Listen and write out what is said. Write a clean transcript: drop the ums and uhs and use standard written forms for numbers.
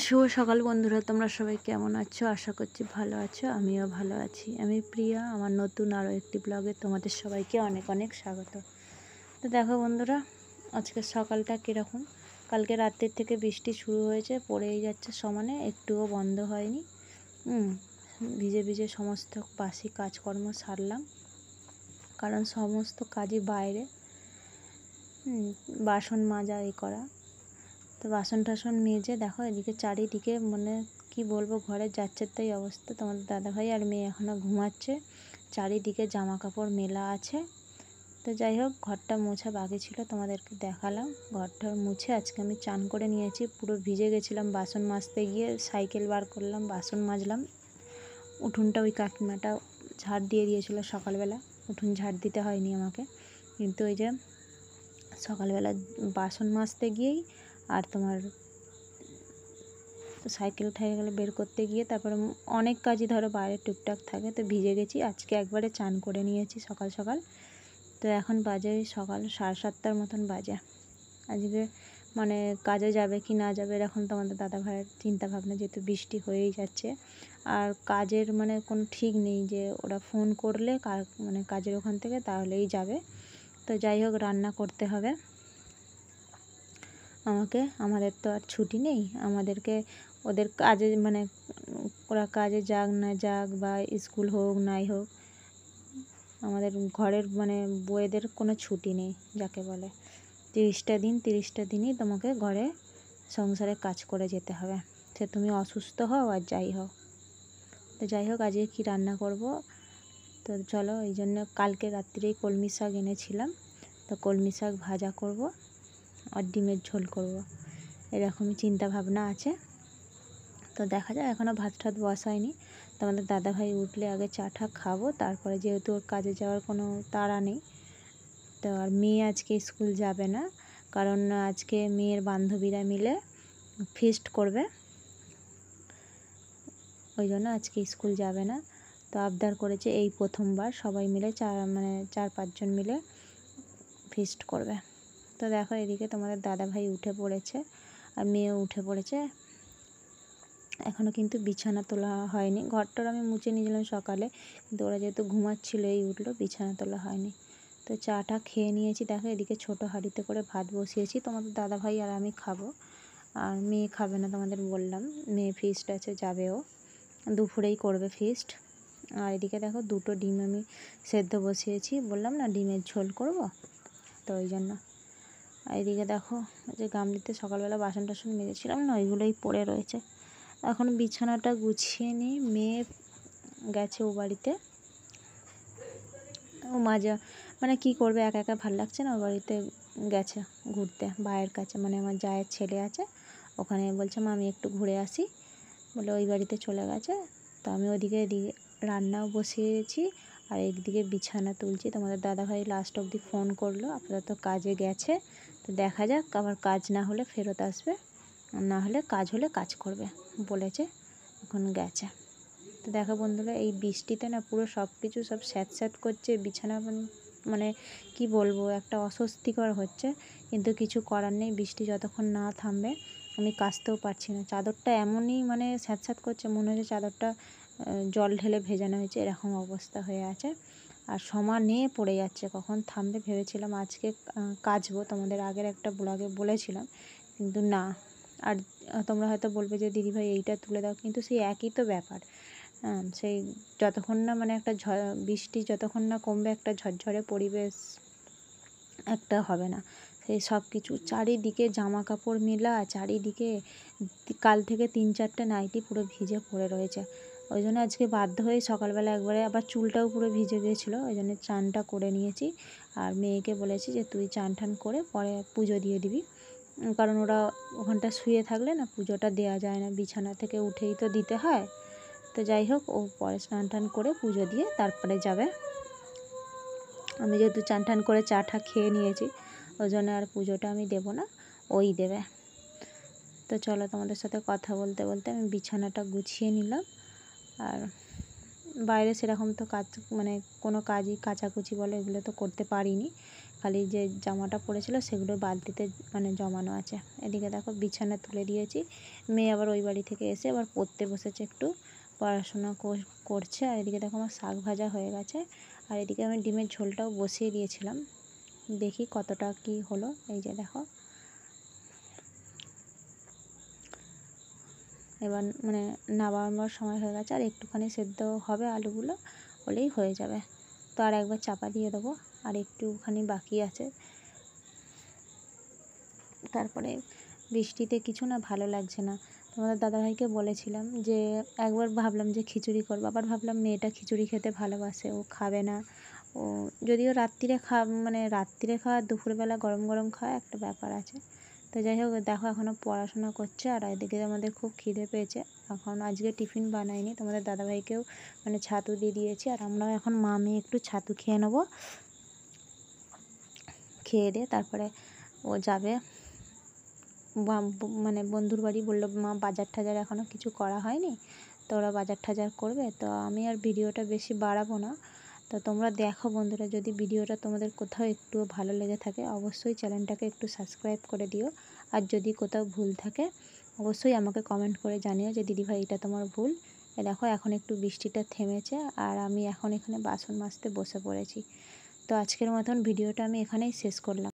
শুভ সকাল বন্ধুরা, তোমরা সবাই কেমন আছো? আশা করছি ভালো আছো। আমিও ভালো আছি। আমি প্রিয়া। আমার নতুন আরও একটি ব্লগে তোমাদের সবাইকে অনেক অনেক স্বাগত। তো দেখো বন্ধুরা, আজকে সকালটা কীরকম। কালকে রাত্রির থেকে বৃষ্টি শুরু হয়েছে, পড়েই যাচ্ছে সমানে, একটুও বন্ধ হয়নি। ভিজে ভিজে সমস্ত বাসি কাজকর্ম সারলাম, কারণ সমস্ত কাজই বাইরে। বাসন মাজা এই করা, তো বাসন টাসন মেজে দেখো এদিকে চারিদিকে মানে কি বলবো, ঘরে যাচ্ছে তাই অবস্থা। তোমাদের দাদাভাই আর মেয়ে এখনও ঘুমাচ্ছে, চারিদিকে জামা কাপড় মেলা আছে। তো যাই হোক, ঘরটা মোছা বাকি ছিল, তোমাদেরকে দেখালাম। ঘরটা মুছে আজকে আমি চান করে নিয়েছি, পুরো ভিজে গেছিলাম বাসন মাজতে গিয়ে। সাইকেল বার করলাম, বাসন মাজলাম। উঠোনটা ওই কাকিমাটা ঝাড় দিয়ে দিয়েছিলো সকালবেলা, উঠোন ঝাড় দিতে হয়নি আমাকে। কিন্তু ওই যে সকালবেলা বাসন মাজতে গিয়েই আর তোমার সাইকেল ঠাইকেল বের করতে গিয়ে তারপরে অনেক কাজই ধরো বাইরে টুকটাক থাকে, তো ভিজে গেছি। আজকে একবারে চান করে নিয়েছি সকাল সকাল। তো এখন বাজে সকাল 7:30 মতন বাজে। আজকে মানে কাজে যাবে কি না যাবে এরকম তোমাদের দাদাভাইয়ের চিন্তা ভাবনা, যেহেতু বৃষ্টি হয়েই যাচ্ছে। আর কাজের মানে কোনো ঠিক নেই যে ওরা ফোন করলে মানে কাজের ওখান থেকে তাহলেই যাবে। তো যাই হোক, রান্না করতে হবে আমাকে। আমাদের তো আর ছুটি নেই, আমাদেরকে ওদের কাজে মানে ওরা কাজে যাক না যাক বা স্কুল হোক নাই হোক, আমাদের ঘরের মানে বউয়েদের কোনো ছুটি নেই যাকে বলে। 30টা দিনই তোমাকে ঘরে সংসারে কাজ করে যেতে হবে, সে তুমি অসুস্থ হও আর যাই হোক। তো যাই হোক, আজকে কী রান্না করব, তো চলো, এই জন্য কালকে রাত্রেই কলমি শাক এনেছিলাম, তো কলমি শাক ভাজা করব আর ডিমের ঝোল করব, এরকমই চিন্তা ভাবনা আছে। তো দেখা যায়, এখনও ভাত ঠাত বসায়নি। তোমাদের দাদাভাই উঠলে আগে চা টা খাবো, তারপরে যেহেতু ওর কাজে যাওয়ার কোনো তাড়া নেই। তো আর মেয়ে আজকে স্কুল যাবে না, কারণ আজকে মেয়ের বান্ধবীরা মিলে ফিস্ট করবে, ওই জন্য আজকে স্কুল যাবে না। তো আবদার করেছে এই প্রথমবার সবাই মিলে 4-5 জন মিলে ফিস্ট করবে। তো দেখো এদিকে তোমাদের দাদাভাই উঠে পড়েছে আর মেয়েও উঠে পড়েছে। এখনও কিন্তু বিছানা তোলা হয়নি। ঘরটার আমি মুছে নিয়েছিলাম সকালে, কিন্তু ওরা যেহেতু ঘুমাচ্ছিলো এই উঠলো, বিছানা তোলা হয়নি। তো চাটা খেয়ে নিয়েছি। দেখো এদিকে ছোটো হাঁড়িতে করে ভাত বসিয়েছি, তোমাদের দাদাভাই আর আমি খাবো, আর মেয়ে খাবে না, তোমাদের বললাম মেয়ে ফিস্ট আছে, যাবেও, দুপুরেই করবে ফিস্ট। আর এদিকে দেখো 2টো ডিম আমি সেদ্ধ বসিয়েছি, বললাম না ডিমের ঝোল করব, তো ওই জন্য। আর এদিকে দেখো যে গামলিতে সকালবেলা বাসন টাসন মেজেছিলাম না, ওইগুলোই পড়ে রয়েছে। এখন বিছানাটা গুছিয়ে নিই। মেয়ে গেছে ও বাড়িতে, ও মাঝে মানে কী করবে, একা একা ভালো লাগছে না, ও বাড়িতে গেছে ঘুরতে ভাইয়ের কাছে, মানে আমার জায়ের ছেলে আছে ওখানে, বলছে মা আমি একটু ঘুরে আসি বলে ওই বাড়িতে চলে গেছে। তো আমি ওদিকে রান্নাও বসিয়েছি আর একদিকে বিছানা তুলছি। তোমাদের দাদাভাই লাস্ট অবধি ফোন করলো, আপাতত কাজে গেছে, তো দেখা যাক, আবার কাজ না হলে ফেরত আসবে, না হলে কাজ হলে কাজ করবে বলেছে, এখন গেছে। তো দেখো বন্ধুরা, এই বৃষ্টিতে না পুরো সব কিছু সব স্যাঁতস্যাঁত করছে, বিছানা মানে কি বলবো, একটা অস্বস্তিকর হচ্ছে, কিন্তু কিছু করার নেই। বৃষ্টি যতক্ষণ না থামবে আমি কাচতেও পারছি না। চাদরটা এমনই মানে স্যাঁতস্যাঁত করছে, মনে হচ্ছে চাদরটা জল ঢেলে ভেজানো হয়েছে, এরকম অবস্থা হয়ে আছে। আর সমানে পড়ে যাচ্ছে, কখন থামবে ভেবেছিলাম আজকে কাচবো, তোমাদের আগের একটা ব্লগে বলেছিলাম, কিন্তু না। আর তোমরা হয়তো বলবে যে দিদিভাই এইটা তুলে দাও, কিন্তু সেই একই তো ব্যাপার। সেই যতক্ষণ না মানে একটা বৃষ্টি যতক্ষণ না কমবে, একটা ঝরঝরে পরিবেশ একটা হবে না। সেই সব কিছু চারিদিকে জামা কাপড় মেলা, চারিদিকে কাল থেকে 3-4টে নাইটি পুরো ভিজে পড়ে রয়েছে। ওই জন্য আজকে বাধ্য হয়ে সকালবেলা একবারে, আবার চুলটাও পুরো ভিজে গিয়েছিলো, ওই জন্য চানটা করে নিয়েছি। আর মেয়েকে বলেছি যে তুই চান টান করে পরে পুজো দিয়ে দিবি, কারণ ওরা ওখানটা শুয়ে থাকলে না পুজোটা দেওয়া যায় না, বিছানা থেকে উঠেই তো দিতে হয়। তো যাই হোক, ও পরে স্নান টান করে পুজো দিয়ে তারপরে যাবে। আমি যেহেতু চান টান করে চা টা খেয়ে নিয়েছি, ওই জন্য আর পুজোটা আমি দেবো না, ওই দেবে। তো চলো, তোমাদের সাথে কথা বলতে বলতে আমি বিছানাটা গুছিয়ে নিলাম। আর বাইরে সেরকম তো কাজ মানে কোনো কাজই কাচাকুচি বলে এগুলো তো করতে পারিনি, খালি যে জামাটা পরেছিল সেগুলো বালতিতে মানে জমানো আছে। এদিকে দেখো বিছানা তুলে দিয়েছি। মেয়ে আবার ওই বাড়ি থেকে এসে আবার পড়তে বসেছে, একটু পড়াশোনা করছে। আর এদিকে দেখো আমার শাক ভাজা হয়ে গেছে। আর এদিকে আমি ডিমের ঝোলটাও বসিয়ে দিয়েছিলাম, দেখি কতটা কি হলো। এই যে দেখো এবার মানে নামাবার সময় হয়ে গেছে, আর একটুখানি সেদ্ধ হবে আলুগুলো, হলেই হয়ে যাবে। তো আর একবার চাপা দিয়ে দেবো, আর একটুখানি বাকি আছে। তারপরে বৃষ্টিতে কিছু না ভালো লাগছে না। তোমাদের দাদাভাইকে বলেছিলাম যে একবার ভাবলাম যে খিচুড়ি করবো, আবার ভাবলাম মেয়েটা খিচুড়ি খেতে ভালোবাসে, ও খাবে না। ও যদিও রাত্রিরে মানে রাত্রিরে খাওয়া দুপুরবেলা গরম গরম খাওয়া একটা ব্যাপার আছে। তো যাই হোক দেখো এখনও পড়াশোনা করছে, আর এদিকে আমাদের খুব খিদে পেয়েছে। এখন আজকে টিফিন বানাইনি, তোমাদের দাদাভাইকেও মানে ছাতু দিয়ে দিয়েছি, আর আমরাও এখন মা মেয়ে একটু ছাতু খেয়ে নেবো। খেয়ে দিয়ে তারপরে ও যাবে মানে বন্ধুর বাড়ি। বললো মা বাজার টাজার এখনও কিছু করা হয়নি, তো ওরা বাজার টাজার করবে। তো আমি আর ভিডিওটা বেশি বাড়াবো না। তো তোমরা দেখো বন্ধুরা, যদি ভিডিওটা তোমাদের কোথাও একটু ভালো লেগে থাকে অবশ্যই চ্যানেলটাকে একটু সাবস্ক্রাইব করে দিও। আর যদি কোথাও ভুল থাকে অবশ্যই আমাকে কমেন্ট করে জানিও যে দিদিভাই এটা তোমার ভুল। দেখো এখন একটু বৃষ্টিটা থেমেছে, আর আমি এখন এখানে বাসন মাজতে বসে পড়েছি। তো আজকের মতন ভিডিওটা আমি এখানেই শেষ করলাম।